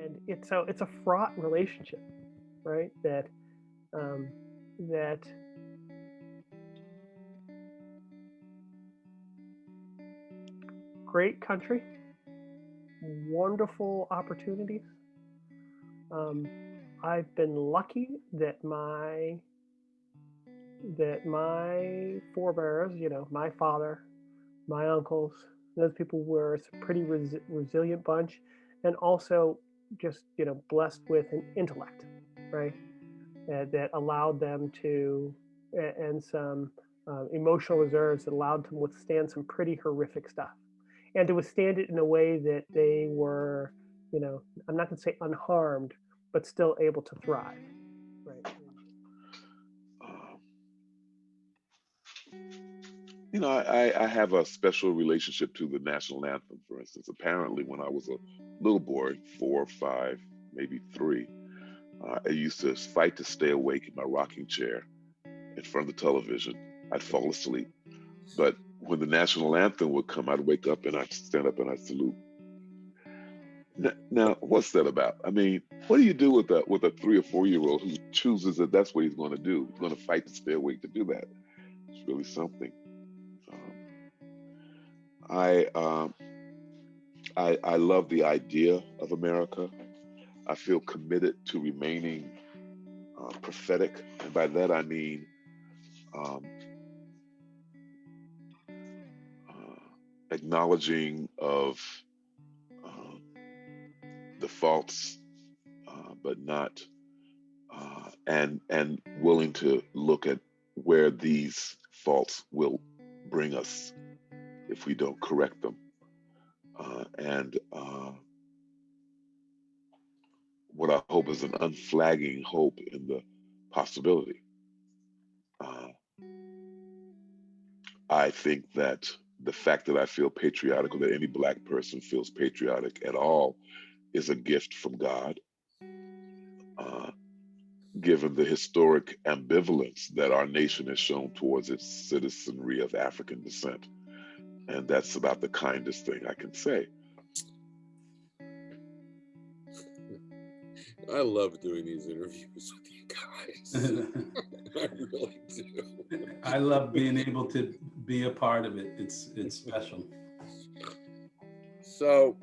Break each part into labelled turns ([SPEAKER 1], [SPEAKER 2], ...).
[SPEAKER 1] and it's a fraught relationship, right? That great country, wonderful opportunities. Um, I've been lucky that my forebears, my father, my uncles, those people were a pretty resilient bunch, and also just blessed with an intellect, right? That allowed them to, and some emotional reserves that allowed them to withstand some pretty horrific stuff, and to withstand it in a way that they were, I'm not going to say unharmed, but still able to thrive, right?
[SPEAKER 2] Um, I have a special relationship to the national anthem, for instance. Apparently, when I was a little boy, 4, 5, maybe 3, I used to fight to stay awake in my rocking chair in front of the television. I'd fall asleep. But when the national anthem would come, I'd wake up and I'd stand up and I'd salute. Now, what's that about? I mean, what do you do with a 3 or 4 year old who chooses that that's what he's going to do? He's going to fight to stay awake to do that. It's really something. Um, I, um, I love the idea of America. I feel committed to remaining prophetic, and by that I mean um, uh, acknowledging of um, the faults, but not and willing to look at where these faults will bring us if we don't correct them. And what I hope is an unflagging hope in the possibility. Uh, I think that the fact that I feel patriotic, or that any black person feels patriotic at all, is a gift from God, uh, given the historic ambivalence that our nation has shown towards its citizenry of African descent. And that's about the kindest thing I can say.
[SPEAKER 3] I love doing these interviews with you guys. I really do.
[SPEAKER 4] I love being able to be a part of it. It's special.
[SPEAKER 3] So,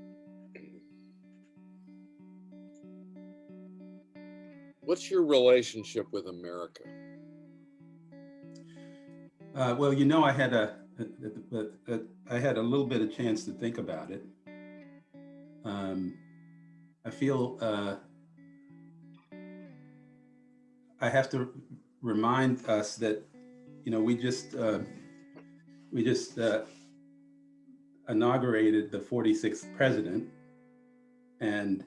[SPEAKER 3] what's your relationship with America?
[SPEAKER 4] Well, I had a little bit of chance to think about it. I feel I have to remind us that we just inaugurated the 46th president, and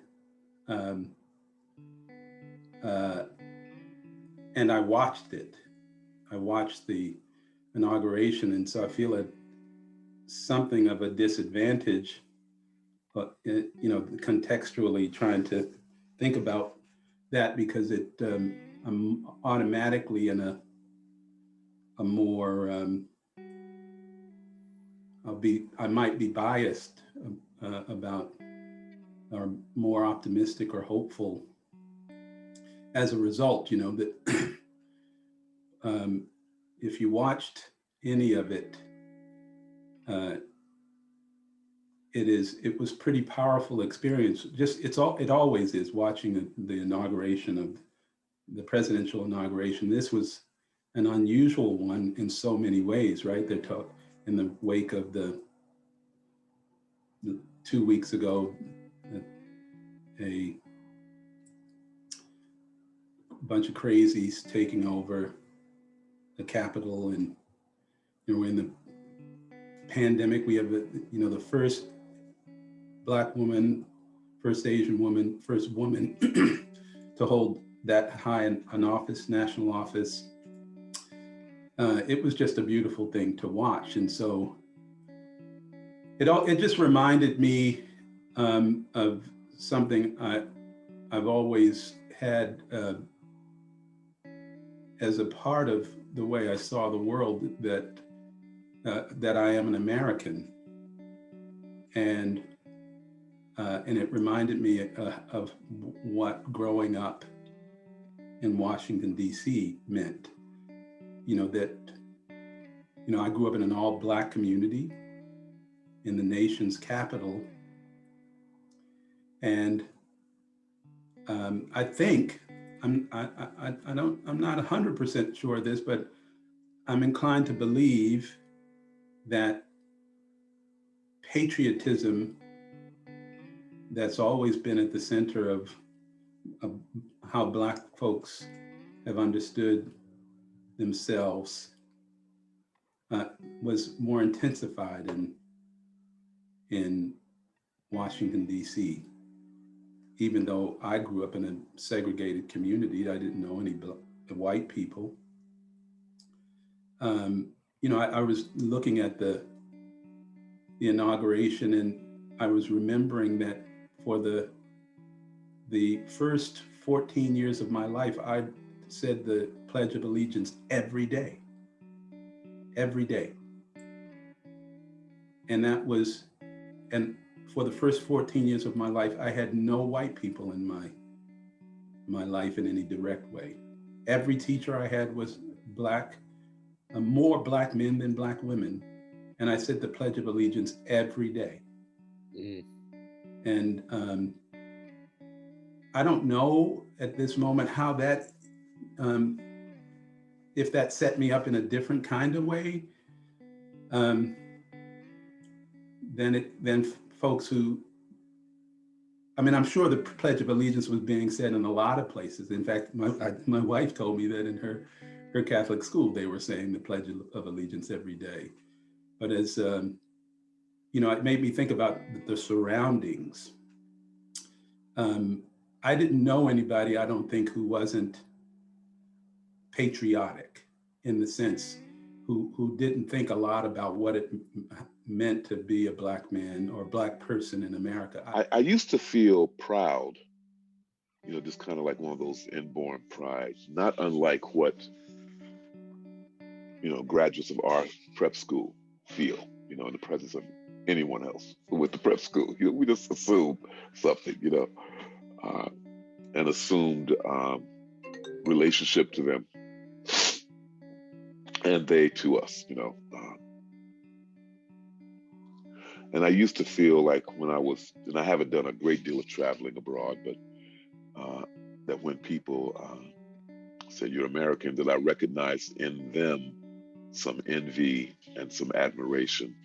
[SPEAKER 4] I watched it. I watched the inauguration, and so I feel something of a disadvantage, contextually trying to think about that, because I'm automatically in a more I might be biased about, or more optimistic or hopeful as a result. That if you watched any of it, it was pretty powerful experience. It always is, watching the inauguration of the presidential inauguration. This was an unusual one in so many ways, right? In the wake of the 2 weeks ago, a bunch of crazies taking over the Capitol, and in the pandemic, we have the first Black woman, first Asian woman, first woman to hold that high an office, national office. It was just a beautiful thing to watch, and so it just reminded me of something I've always had as a part of the way I saw the world, that I am an American, and and it reminded me of what growing up in Washington, D.C. meant. I grew up in an all-Black community in the nation's capital. And I think, I'm not 100% sure of this, but I'm inclined to believe that patriotism that's always been at the center of how Black folks have understood themselves was more intensified in Washington, D.C. Even though I grew up in a segregated community, I didn't know any white people. I was looking at the inauguration, and I was remembering that for the first 14 years of my life, I said the Pledge of Allegiance every day. And for the first 14 years of my life, I had no white people in my life in any direct way. Every teacher I had was Black, more Black men than Black women. And I said the Pledge of Allegiance every day. Mm. And I don't know at this moment how that, if that set me up in a different kind of way, than folks who, I'm sure the Pledge of Allegiance was being said in a lot of places. In fact, my wife told me that in her Catholic school, they were saying the Pledge of Allegiance every day. But as, it made me think about the surroundings. I didn't know anybody, I don't think, who wasn't patriotic in the sense who didn't think a lot about what it meant to be a Black man or a Black person in America.
[SPEAKER 2] I used to feel proud, just kind of like one of those inborn prides, not unlike what, graduates of our prep school feel, in the presence of anyone else with the prep school. We just assume something, an assumed relationship to them and they to us, and I used to feel like when and I haven't done a great deal of traveling abroad, but that when people say you're American, that I recognize in them some envy and some admiration.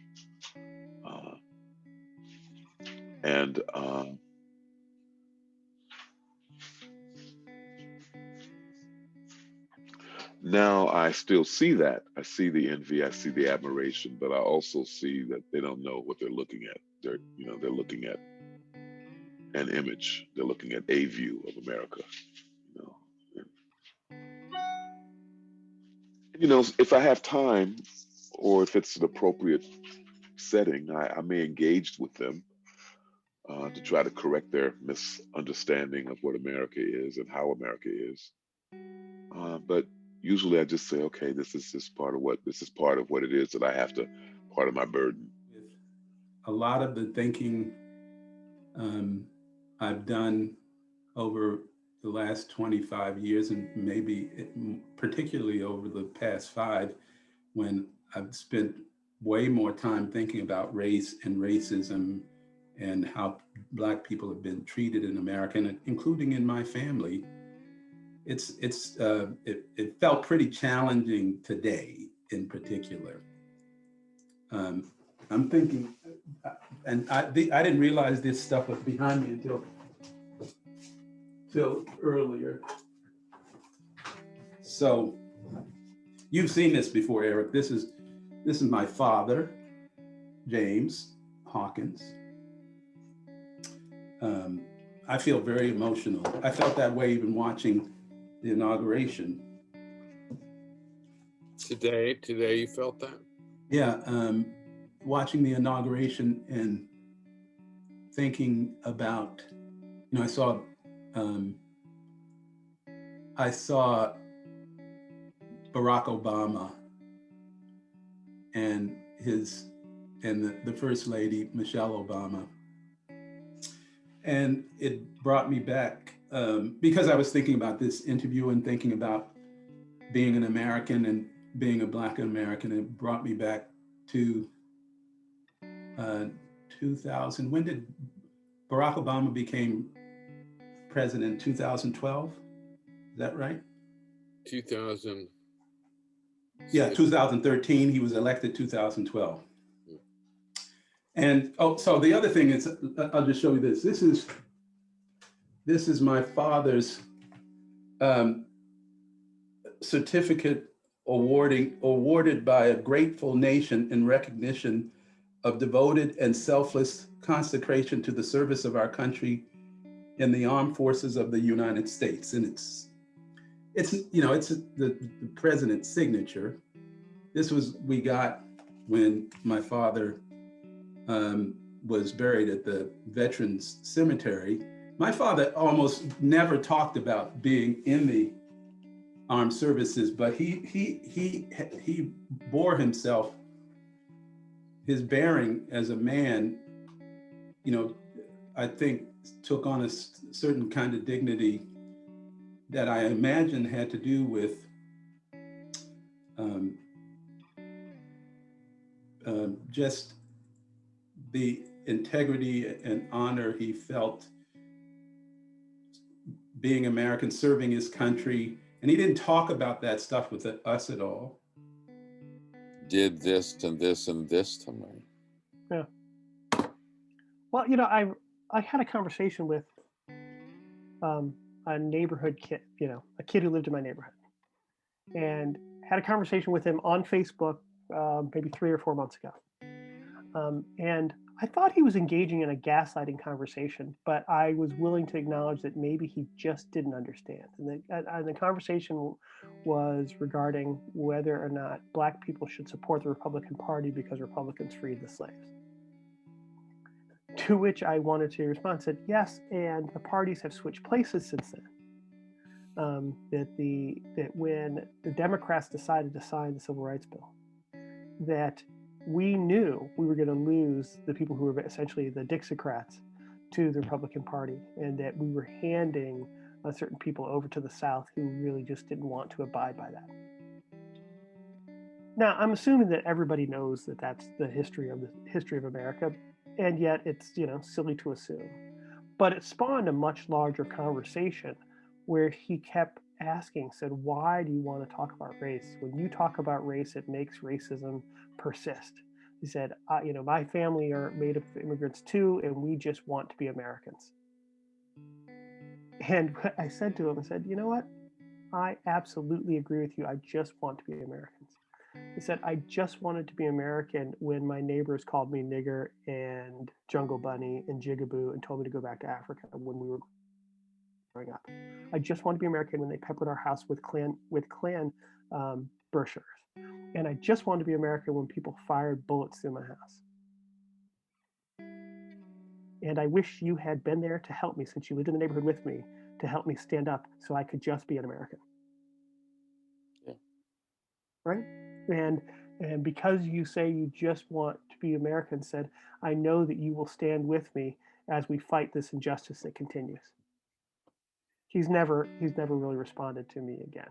[SPEAKER 2] And now I still see that. I see the envy, I see the admiration, but I also see that they don't know what they're looking at. They're looking at an image. They're looking at a view of America. If I have time, or if it's an appropriate setting, I may engage with them to try to correct their misunderstanding of what America is and how America is. But usually I just say, okay, this is part of what it is that I have to, part of my burden.
[SPEAKER 4] A lot of the thinking I've done over the last 25 years, and maybe particularly over the past 5, when I've spent way more time thinking about race and racism and how Black people have been treated in America, and including in my family. It felt pretty challenging today in particular. I'm thinking, and I didn't realize this stuff was behind me until earlier. So you've seen this before, Eric. This is my father, James Hawkins. I feel very emotional. I felt that way even watching the inauguration.
[SPEAKER 3] Today you felt that?
[SPEAKER 4] Yeah, watching the inauguration and thinking about, I saw Barack Obama and the First Lady, Michelle Obama. And it brought me back because I was thinking about this interview and thinking about being an American and being a Black American. It brought me back to 2000. When did Barack Obama became president? 2012? Is that right?
[SPEAKER 3] 2000.
[SPEAKER 4] Yeah, 2013. He was elected 2012. And so the other thing is, I'll just show you this. This is my father's certificate awarded by a grateful nation in recognition of devoted and selfless consecration to the service of our country in the armed forces of the United States. And it's the president's signature. We got when my father was buried at the Veterans Cemetery. My father almost never talked about being in the armed services, but he bore himself, his bearing as a man, I think took on a certain kind of dignity that I imagine had to do with just the integrity and honor he felt being American, serving his country. And he didn't talk about that stuff with us at all.
[SPEAKER 3] Did this and this and this to me.
[SPEAKER 1] Yeah. Well, I had a conversation with a neighborhood kid, a kid who lived in my neighborhood, and had a conversation with him on Facebook maybe 3 or 4 months ago. And I thought he was engaging in a gaslighting conversation, but I was willing to acknowledge that maybe he just didn't understand. And the conversation was regarding whether or not Black people should support the Republican Party because Republicans freed the slaves. To which I wanted to respond, said, yes, and the parties have switched places since then. That when the Democrats decided to sign the Civil Rights Bill, that we knew we were going to lose the people who were essentially the Dixiecrats to the Republican Party, and that we were handing certain people over to the South who really just didn't want to abide by that. Now, I'm assuming that everybody knows that that's the history of America, and yet it's silly to assume. But it spawned a much larger conversation where he kept asking, said, why do you want to talk about race? When you talk about race, it makes racism persist. He said, my family are made up of immigrants too, and we just want to be Americans. And I said to him, I said, you know what? I absolutely agree with you. I just want to be Americans. He said, I just wanted to be American when my neighbors called me nigger and jungle bunny and jigaboo and told me to go back to Africa when we were growing up. I just wanted to be American when they peppered our house with Klan brochures. And I just wanted to be American when people fired bullets through my house. And I wish you had been there to help me, since you lived in the neighborhood with me, to help me stand up so I could just be an American.
[SPEAKER 3] Yeah.
[SPEAKER 1] Right? And because you say you just want to be American, said, I know that you will stand with me as we fight this injustice that continues. He's never really responded to me again.